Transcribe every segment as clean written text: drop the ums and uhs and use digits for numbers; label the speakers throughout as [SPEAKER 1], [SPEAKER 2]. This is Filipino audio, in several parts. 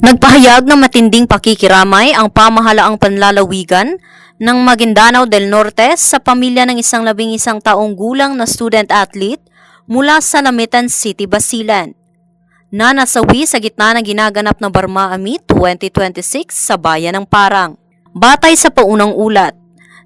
[SPEAKER 1] Nagpahayag ng matinding pakikiramay ang pamahalaang panlalawigan ng Maguindanao del Norte sa pamilya ng isang 11 taong gulang na student-athlete mula sa Lamitan City, Basilan, na nasawi sa gitna ng ginaganap na Barma Ami 2026 sa bayan ng Parang. Batay sa paunang ulat,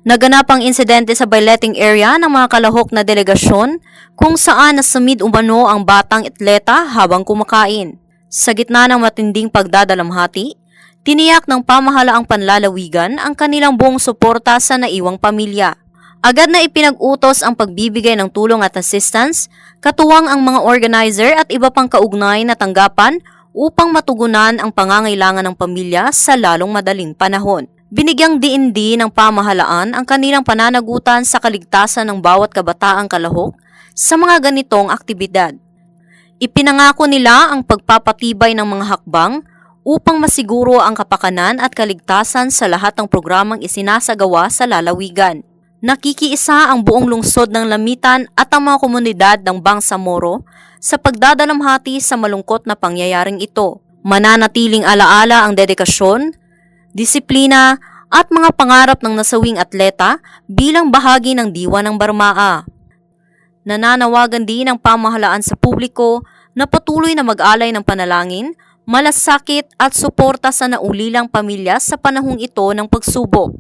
[SPEAKER 1] naganap ang insidente sa Baileting area ng mga kalahok na delegasyon kung saan nasamid umano ang batang atleta habang kumakain. Sa gitna ng matinding pagdadalamhati, tiniyak ng pamahalaang panlalawigan ang kanilang buong suporta sa naiwang pamilya. Agad na ipinag-utos ang pagbibigay ng tulong at assistance, katuwang ang mga organizer at iba pang kaugnay na tanggapan upang matugunan ang pangangailangan ng pamilya sa lalong madaling panahon. Binigyang diin din ng pamahalaan ang kanilang pananagutan sa kaligtasan ng bawat kabataang kalahok sa mga ganitong aktibidad. Ipinangako nila ang pagpapatibay ng mga hakbang upang masiguro ang kapakanan at kaligtasan sa lahat ng programang isinasagawa sa lalawigan. Nakikiisa ang buong lungsod ng Lamitan at ang mga komunidad ng Bangsamoro sa pagdadalamhati sa malungkot na pangyayaring ito. Mananatiling alaala ang dedikasyon, disiplina at mga pangarap ng nasawing atleta bilang bahagi ng diwa ng Barmaa. Nananawagan din ang pamahalaan sa publiko na patuloy na mag-alay ng panalangin, malasakit at suporta sa naulilang pamilya sa panahong ito ng pagsubok.